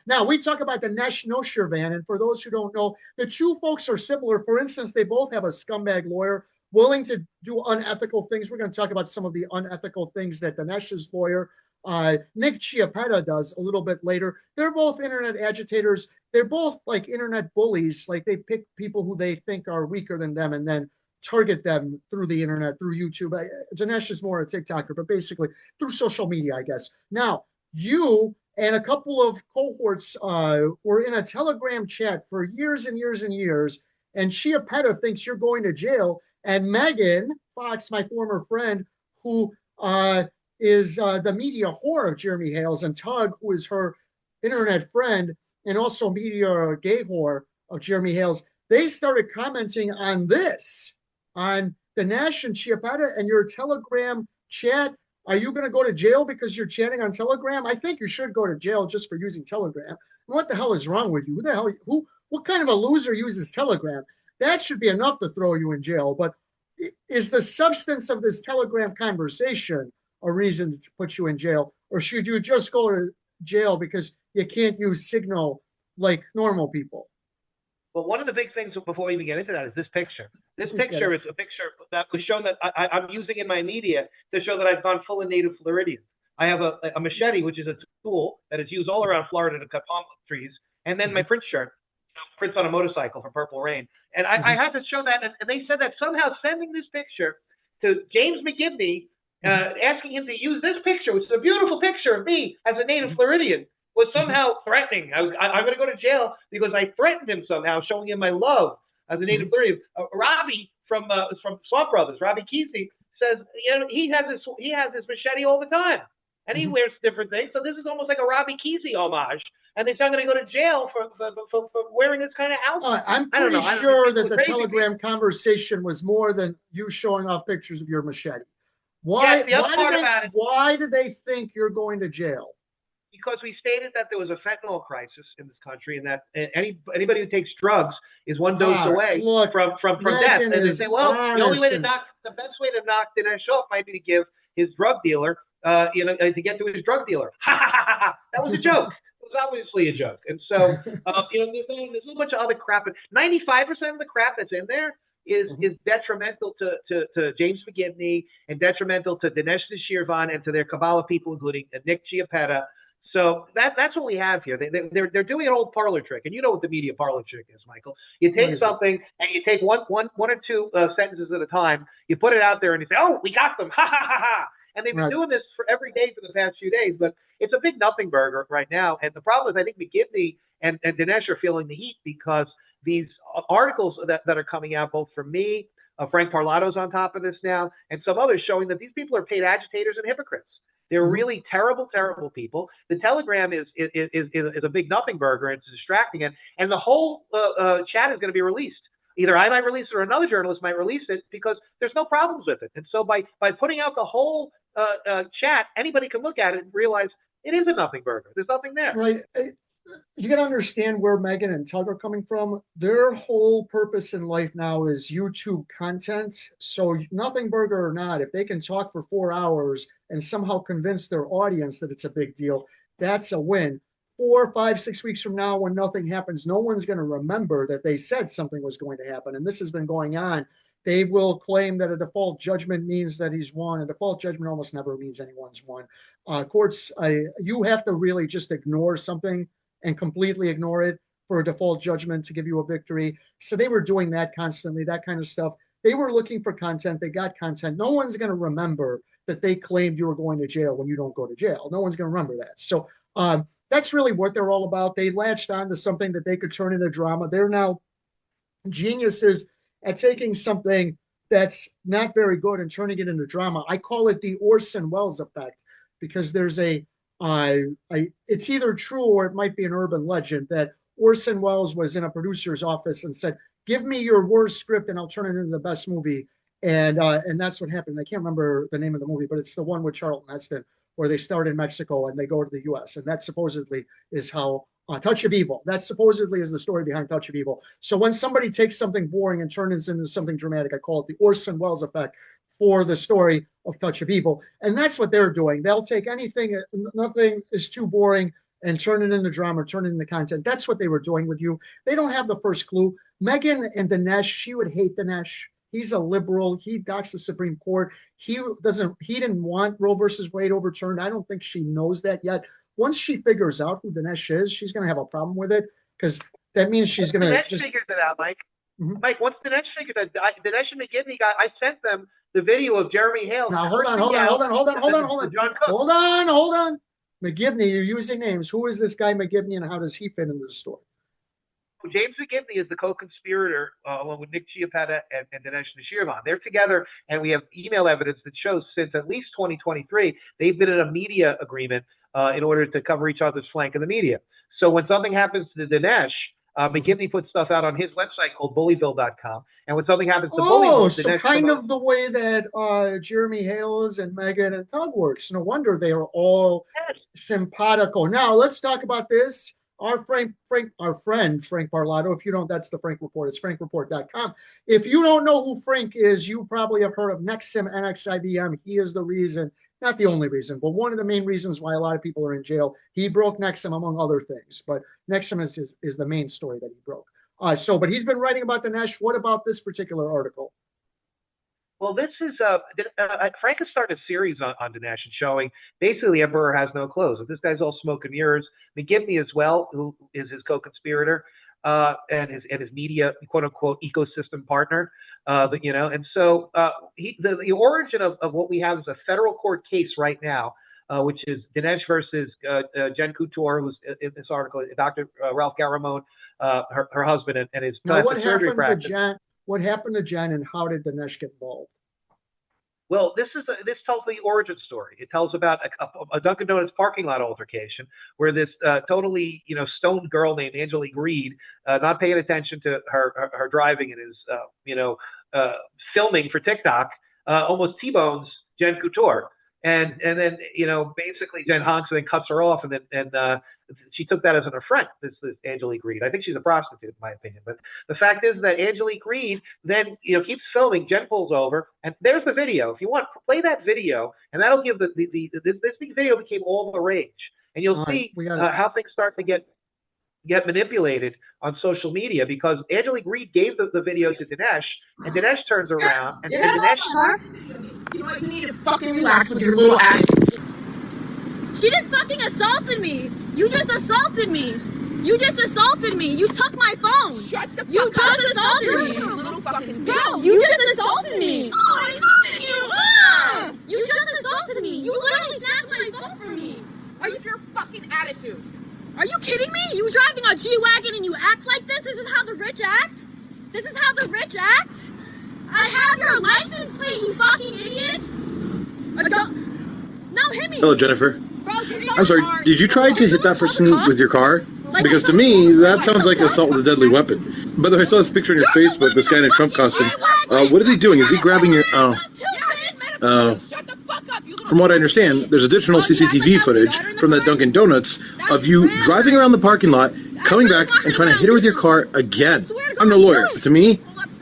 Now, we talk about the Nesh Noshirvan, and for those who don't know, the two folks are similar. For instance, they both have a scumbag lawyer willing to do unethical things. We're going to talk about some of the unethical things that the Nesh's lawyer, Nick Chiappetta, does a little bit later. They're both internet agitators. They're both like internet bullies. Like they pick people who they think are weaker than them and then target them through the internet, through YouTube. Dinesh is more a TikToker, but basically through social media, I guess. Now, you and a couple of cohorts were in a Telegram chat for years and years and years, and Chiappetta thinks you're going to jail. And Megan Fox, my former friend, who is the media whore of Jeremy Hales, and Tug, who is her internet friend and also media gay whore of Jeremy Hales, they started commenting on this, on the Nash and Chiappetta and your Telegram chat. Are you going to go to jail because you're chatting on Telegram? I think you should go to jail just for using Telegram. And what the hell is wrong with you? Who the hell? What kind of a loser uses Telegram? That should be enough to throw you in jail. But is the substance of this Telegram conversation a reason to put you in jail, or should you just go to jail because you can't use Signal like normal people? Well, one of the big things before we even get into that is this picture. This picture is a picture that was shown that I'm using in my media to show that I've gone full in native Floridian. I have a machete, which is a tool that is used all around Florida to cut palm trees, and then my Prince shirt, Prince on a motorcycle from Purple Rain. And I have to show that, and they said that somehow sending this picture to James McGibney, asking him to use this picture, which is a beautiful picture of me as a native Floridian, was somehow threatening. I'm going to go to jail because I threatened him somehow, showing him my love as a native Floridian. Robbie from Swamp Brothers, Robbie Kesey, says he has this machete all the time, and he wears different things. So this is almost like a Robbie Kesey homage. And they say I'm going to go to jail for wearing this kind of outfit. I'm pretty sure that the Telegram conversation was more than you showing off pictures of your machete. Why did they think you're going to jail? Because we stated that there was a fentanyl crisis in this country, and that anybody who takes drugs is one dose away from death. And they say, well, the best way to knock Dinesh off might be to give his drug dealer, to get to his drug dealer. That was a joke. It was obviously a joke. And so, there's a whole bunch of other crap. 95% of the crap that's in there is detrimental to James McGibney and detrimental to Dinesh Nishirvan and to their cabal of people, including Nick Chiappetta. So that's what we have here. They're doing an old parlor trick, and you know what the media parlor trick is, Michael. You take something and you take one or two sentences at a time. You put it out there and you say, "Oh, we got them!" Ha ha ha ha! And they've been doing this for every day for the past few days, but it's a big nothing burger right now. And the problem is, I think McGibney and Dinesh are feeling the heat because these articles that are coming out, both from me, Frank Parlato's on top of this now, and some others, showing that these people are paid agitators and hypocrites. They're really terrible, terrible people. The Telegram is a big nothing burger, and it's distracting, and the whole chat is going to be released. Either I might release it or another journalist might release it because there's no problems with it. And so by putting out the whole chat, anybody can look at it and realize it is a nothing burger. There's nothing there. Right. You got to understand where Megan and Tug are coming from. Their whole purpose in life now is YouTube content. So nothing burger or not, if they can talk for 4 hours and somehow convince their audience that it's a big deal, that's a win. 4, 5, 6 weeks from now, when nothing happens, no one's going to remember that they said something was going to happen. And this has been going on. They will claim that a default judgment means that he's won. A default judgment almost never means anyone's won. Courts, you have to really just ignore something and completely ignore it for a default judgment to give you a victory. So they were doing that constantly, that kind of stuff. They were looking for content. They got content. No one's going to remember that they claimed you were going to jail when you don't go to jail. No one's going to remember that. So that's really what they're all about. They latched on to something that they could turn into drama. They're now geniuses at taking something that's not very good and turning it into drama. I call it the Orson Welles effect because there's it's either true or it might be an urban legend that Orson Welles was in a producer's office and said, "Give me your worst script and I'll turn it into the best movie." And that's what happened. I can't remember the name of the movie, but it's the one with Charlton Heston where they start in Mexico and they go to the U.S. And that supposedly is how Touch of Evil. That supposedly is the story behind Touch of Evil. So when somebody takes something boring and turns it into something dramatic, I call it the Orson Welles effect for the story of Touch of Evil. And that's what they're doing. They'll take anything, nothing is too boring, and turn it into drama, turn it into content. That's what they were doing with you. They don't have the first clue. Megan and Dinesh, she would hate Dinesh. He's a liberal. He docs the Supreme Court. He didn't want Roe versus Wade overturned. I don't think she knows that yet. Once she figures out who Dinesh is, she's going to have a problem with it, because that means she's going to just figures it out, Mike. Mm-hmm. Mike, once Dinesh figured that, Dinesh and McGivney I sent them the video of Jeremy Hale. Now hold on. McGivney, you're using names. Who is this guy McGivney, and how does he fit into the story? James McGivney is the co-conspirator along with Nick Chiappetta and Dinesh Nashirvan. They're together, and we have email evidence that shows since at least 2023 they've been in a media agreement in order to cover each other's flank in the media. So when something happens to Dinesh, McGivney puts stuff out on his website called bullyville.com. And when something happens to Bullyville, so kind of the way that Jeremy Hales and Megan and Tug works. No wonder they are all simpatico. Now let's talk about this. Our friend Frank Barlato. If you don't, that's the Frank Report. It's frankreport.com. If you don't know who Frank is, you probably have heard of Nexim NXIVM. He is the reason, not the only reason, but one of the main reasons why a lot of people are in jail. He broke Nexim, among other things, but Nexim is the main story that he broke. But he's been writing about Dinesh. What about this particular article? Well, this is Frank has started a series on Dinesh and showing basically Emperor has no clothes. This guy's all smoke and mirrors. McGivney as well, who is his co-conspirator and his media quote unquote ecosystem partner. And so the origin of what we have is a federal court case right now, which is Dinesh versus Jen Couture, who's in this article, Dr. Ralph Garamone, her husband, and his plastic surgery practice. What happened to Jen, and how did Dinesh get involved? Well, this tells the origin story. It tells about a Dunkin' Donuts parking lot altercation where this totally stoned girl named Angelique Reed, not paying attention to her driving and is filming for TikTok, almost T-bones Jen Couture. And then basically Jen honks and then cuts her off, and she took that as an affront. This Angelique Reed. I think she's a prostitute, in my opinion. But the fact is that Angelique Reed then keeps filming. Jen pulls over, and there's the video. If you want, play that video, and that'll give this video became all the rage, and you'll see how things start to get manipulated on social media, because Angelique Reed gave the video to Dinesh, and Dinesh turns around and Dinesh. You know what? You need to fucking relax with your little ass. She just fucking assaulted me. You just assaulted me. You took my phone. Shut the fuck up. You just assaulted me. You little fucking bitch. No, you just assaulted me. Oh, I assaulted you. You just assaulted me. You literally snatched my phone from me. Are you your fucking attitude? Are you kidding me? You driving a G-Wagon and you act like this? This is how the rich act? I have your license plate, you fucking idiots! No, hit me! Hello, Jennifer. Bro, I'm sorry, did you try to hit that person with your car? Because to me, that sounds like assault with a deadly weapon. By the way, I saw this picture on your Facebook, this guy in a Trump costume. What is he doing? Is he grabbing your... From what I understand, there's additional CCTV footage from that Dunkin' Donuts of you driving around the parking lot, coming back, and trying to hit her with your car again. I'm no lawyer, but to me,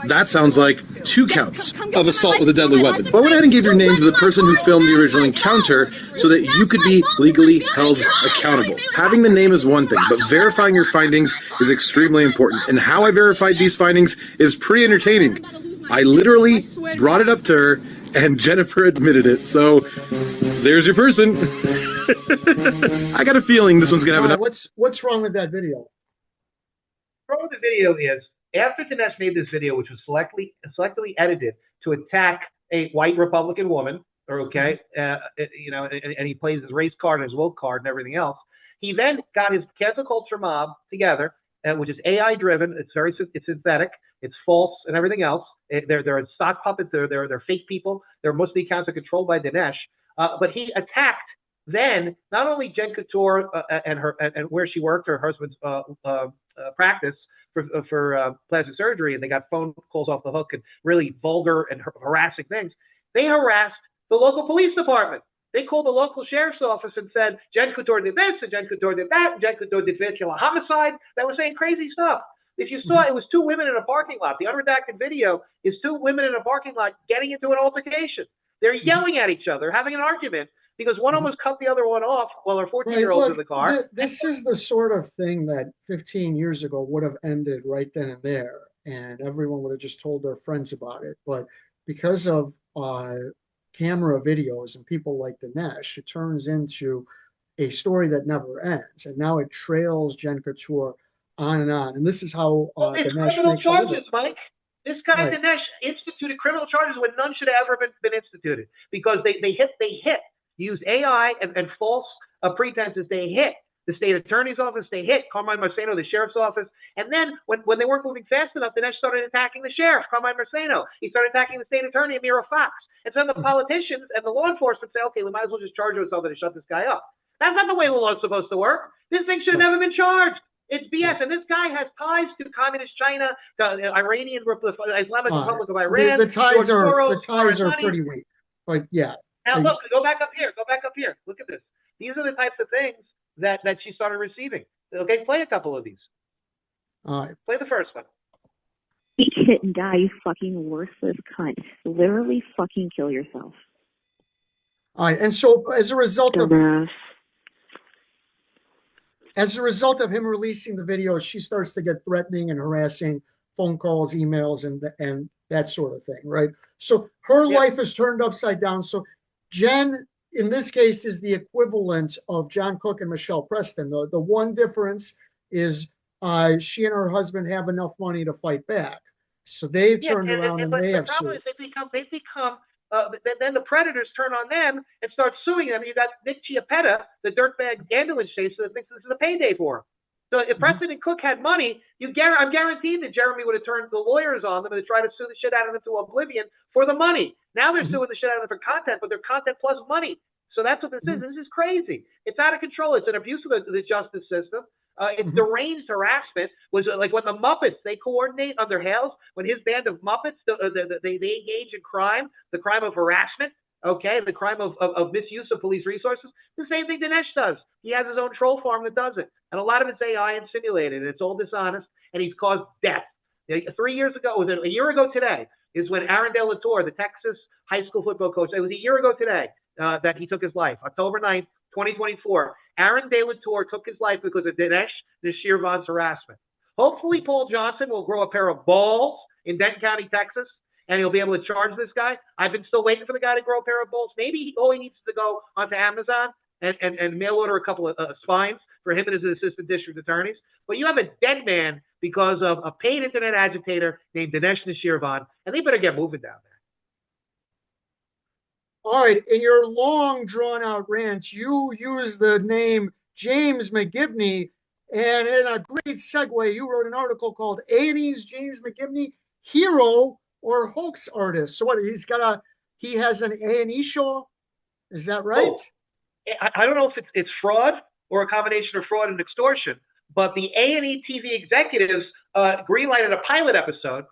that sounds like 2 counts of assault with a deadly weapon. But I went ahead and gave your name to the person who filmed the original encounter so that you could be legally held accountable. Having the name is one thing, but verifying your findings is extremely important. And how I verified these findings is pretty entertaining. I literally brought it up to her, and Jennifer admitted it. So there's your person. I got a feeling this one's going to have enough. What's wrong with that video? Wrong with the video is, after Dinesh made this video, which was selectively edited to attack a white Republican woman, and he plays his race card and his woke card and everything else, he then got his cancel culture mob together, which is AI driven. It's synthetic, it's false, and everything else. They're stock puppets. They're fake people. Most of the accounts are controlled by Dinesh. But he attacked then not only Jen Couture and where she worked, her husband's practice for plastic surgery, and they got phone calls off the hook and really vulgar and harassing things. They harassed the local police department. They called the local sheriff's office and said Jen Couture did this, and Jen Couture did that, and Jen Couture did vehicular homicide. They were saying crazy stuff. If you saw, it was 2 women in a parking lot. The unredacted video is 2 women in a parking lot getting into an altercation. They're yelling at each other, having an argument because one almost cut the other one off while her 14-year-old's in the car. This is the sort of thing that 15 years ago would have ended right then and there, and everyone would have just told their friends about it. But because of camera videos and people like Dinesh, it turns into a story that never ends. And now it trails Jen Couture on and on. And this is how Dinesh criminal makes charges, Mike. This guy Right. Dinesh instituted criminal charges when none should have ever been instituted, because they hit. Used AI and false pretenses. They hit the state attorney's office. They hit Carmine Marceno, the sheriff's office. And then when they weren't moving fast enough, Dinesh started attacking the sheriff, Carmine Marceno. He started attacking the state attorney, Amira Fox. And so the politicians and the law enforcement say, okay, we might as well just charge ourselves and shut this guy up. That's not the way the law is supposed to work. This thing should have never been charged. It's BS. And this guy has ties to communist China, the Iranian Islamic Republic of Iran. The ties are pretty weak. But yeah. Now look, go back up here. Look at this. These are the types of things that she started receiving. Okay, play a couple of these. All right. Play the first one. Eat shit and die, you fucking worthless cunt. Literally fucking kill yourself. All right. And so as a result Dumbass. of him releasing the video, she starts to get threatening and harassing phone calls, emails, and that sort of thing, right? So her life is turned upside down. So Jen, in this case, is the equivalent of John Cook and Michelle Preston. The one difference is she and her husband have enough money to fight back. So they've turned around and they have sued. The problem is then the predators turn on them and start suing them. You got Nick Chiappetta, the dirtbag ambulance chaser, that thinks this is a payday for him. So if Preston and Cook had money, I'm guaranteed that Jeremy would have turned the lawyers on them and try to sue the shit out of them to oblivion for the money. Now they're suing the shit out of them for content, but they're content plus money. So that's what this is. This is crazy. It's out of control. It's an abuse of the justice system. It's deranged harassment. Was like when the Muppets, they coordinate under Hales, when his band of Muppets, they engage in crime, the crime of harassment, okay, the crime of misuse of police resources. The same thing Dinesh does. He has his own troll farm that does it. And a lot of it's AI and simulated, and it's all dishonest, and he's caused death. 3 years ago, was it a year ago today, is when Aaron De La Torre, the Texas high school football coach, it was a year ago today that he took his life, October 9th, 2024. Aaron De La Torre took his life because of Dinesh Nashirvan's harassment. Hopefully Paul Johnson will grow a pair of balls in Denton County, Texas, and he'll be able to charge this guy. I've been still waiting for the guy to grow a pair of balls. Maybe all he needs to go onto Amazon and mail order a couple of spines for him and his assistant district attorneys. But you have a dead man because of a paid internet agitator named Dinesh Nashirvan, and they better get moving down there. All right, in your long, drawn-out rant, you use the name James McGibney, and in a great segue, you wrote an article called A&E's James McGibney, Hero or Hoax Artist. So what, he has an A&E show? Is that right? Oh, I don't know if it's fraud or a combination of fraud and extortion, but the A&E TV executives greenlighted a pilot episode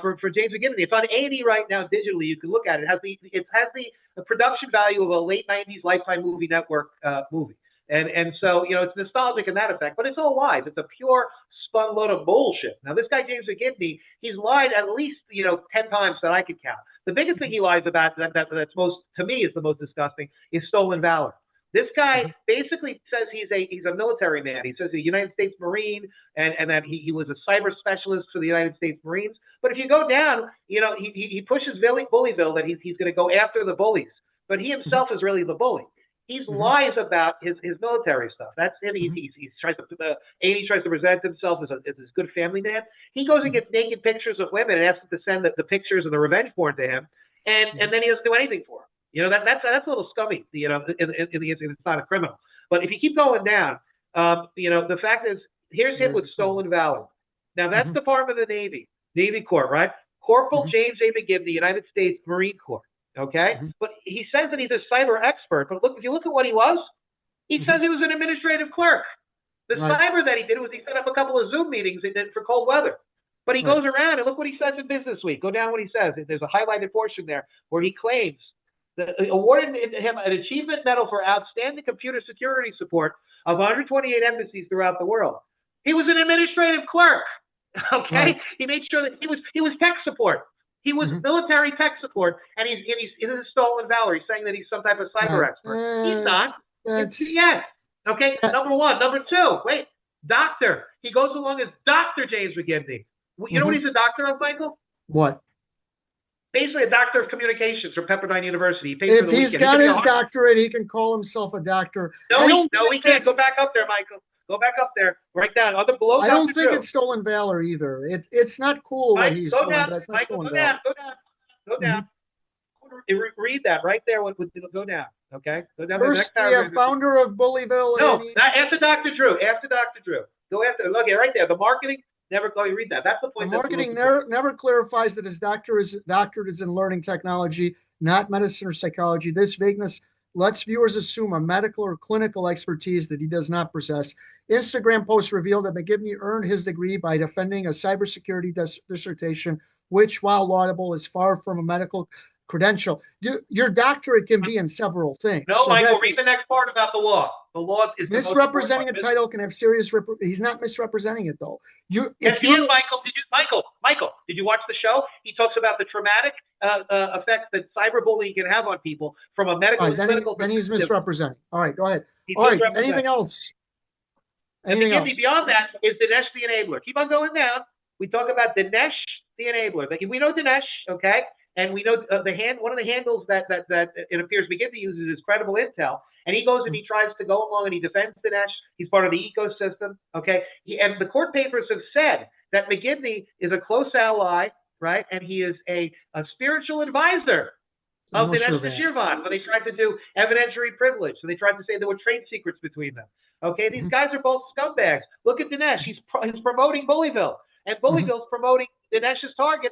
for James McGibney. It's on A&E right now digitally. You can look at it. It has the production value of a late 90s Lifetime Movie Network movie. And so, it's nostalgic in that effect, but it's all lies. It's a pure spun load of bullshit. Now, this guy, James McGibney, he's lied at least, 10 times that I could count. The biggest thing he lies about that's most, to me, is the most disgusting is stolen valor. This guy basically says he's a military man. He says he's a United States Marine and that he was a cyber specialist for the United States Marines. But if you go down, he pushes Bullyville that he's going to go after the bullies. But he himself is really the bully. He lies about his military stuff. That's it. He tries to present himself as this good family man. He goes and gets naked pictures of women and asks them to send the pictures and the revenge porn to him, and then he doesn't do anything for them. That's a little scummy. It's not a criminal. But if you keep going down, the fact is, here's him with stolen valor. Now that's Department of the Navy Corps, right? Corporal James A. McGibney, United States Marine Corps. Okay, but he says that he's a cyber expert. But if you look at what he was, he says he was an administrative clerk. The cyber that he did was he set up a couple of Zoom meetings for cold weather. But he goes around and look what he says in Business Week. Go down what he says. There's a highlighted portion there where he claims that awarded him an achievement medal for outstanding computer security support of 128 embassies throughout the world. He was an administrative clerk. Okay, he made sure that he was tech support. He was military tech support, and he's in his stolen valor. He's saying that he's some type of cyber expert. He's not. It's BS. Okay, number one. Number two, wait, doctor. He goes along as Dr. James McGivney. You know what he's a doctor of, Michael? What? Basically a doctor of communications from Pepperdine University. If he's got his doctorate, he can call himself a doctor. No, he can't. Go back up there, Michael. Go back up there. Right down. Below. I don't think it's stolen valor either. It's not cool what he's doing. That's not stolen valor. Go down. Read that right there. Go down. Okay. Go down. First, we have founder of Bullyville. No, not after Dr. Drew. After Dr. Drew. Go after. Look, right there. The marketing. Never go. You read that. That's the point. The marketing never clarifies that his doctorate is in learning technology, not medicine or psychology. This vagueness lets viewers assume a medical or clinical expertise that he does not possess. Instagram posts reveal that McGivney earned his degree by defending a cybersecurity dissertation, which, while laudable, is far from a medical credential. Your doctorate can be in several things. No, so Michael, read the next part about the law. The law is misrepresenting a title can have serious. He's not misrepresenting it though. Yes, he is, Michael. Michael, did you watch the show? He talks about the traumatic effects that cyberbullying can have on people from a medical and clinical perspective. Then he's misrepresenting. All right, go ahead. All right, anything else? Anything else? Beyond that is Dinesh the enabler. Keep on going down. We talk about Dinesh the enabler. We know Dinesh, okay? And we know one of the handles that it appears McGivney uses is credible intel. And he goes and he tries to go along and he defends Dinesh. He's part of the ecosystem, okay? And the court papers have said that McGivney is a close ally, right? And he is a spiritual advisor of Dinesh Shirvan. When they tried to do evidentiary privilege, so they tried to say there were trade secrets between them. Okay, these guys are both scumbags. Look at Dinesh. He's promoting Bullyville, and Bullyville's promoting Dinesh's target,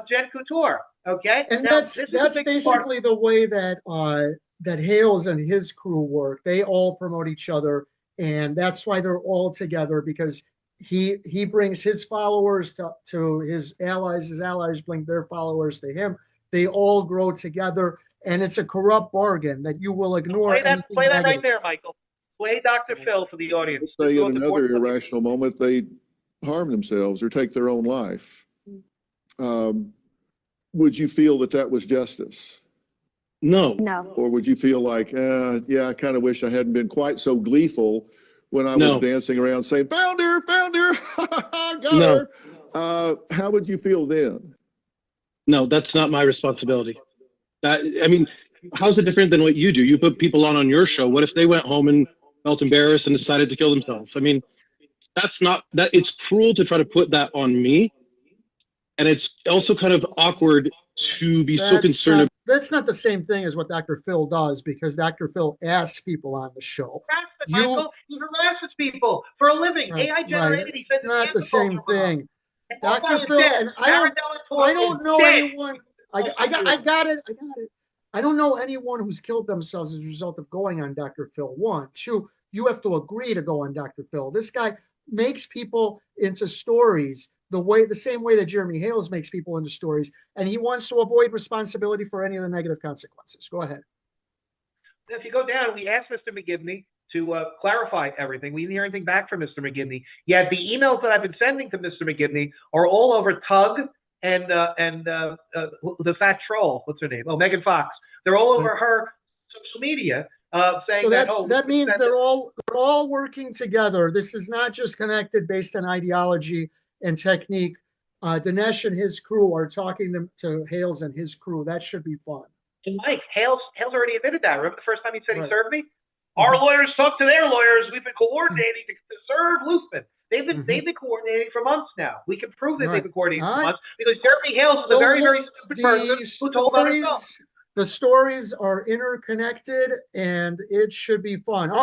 Jen Couture. Okay, and now, that's basically the way that that Hales and his crew work. They all promote each other, and that's why they're all together, because he brings his followers to his allies bring their followers to him. They all grow together, and it's a corrupt bargain that you will ignore. Play that right there, Michael. Play Dr. Phil for the audience. Say in another irrational moment they harm themselves or take their own life. Would you feel that was justice? No. Or would you feel like, yeah, I kind of wish I hadn't been quite so gleeful when I was dancing around saying, found her, got her. How would you feel then? No, that's not my responsibility. How's it different than what you do? You put people on your show. What if they went home and felt embarrassed and decided to kill themselves? It's cruel to try to put that on me. And it's also kind of awkward to be so concerned. That's not the same thing as what Dr. Phil does, because Dr. Phil asks people on the show. Michael, he harasses people for a living. AI generated. He says it's not the same thing. Dr. Phil, and I don't know anyone. I got it. I don't know anyone who's killed themselves as a result of going on Dr. Phil. 1, 2, you have to agree to go on Dr. Phil. This guy makes people into stories the same way that Jeremy Hales makes people into stories, and he wants to avoid responsibility for any of the negative consequences. Go ahead. If you go down, we asked Mr. McGivney to clarify everything. We didn't hear anything back from Mr. McGivney. Yet the emails that I've been sending to Mr. McGivney are all over Tug and the fat troll. What's her name? Oh, Megan Fox. They're all over her social media saying so that means they're all working together. This is not just connected based on ideology and technique. Dinesh and his crew are talking to Hales and his crew. That should be fun. And Mike, Hales already admitted that. Remember the first time he said he served me? Our lawyers talk to their lawyers. We've been coordinating to serve Loosman. They've been coordinating for months now. We can prove that they've been coordinating for months, because Jeremy Hales is a very, very stupid person who told on himself. The stories are interconnected, and it should be fun.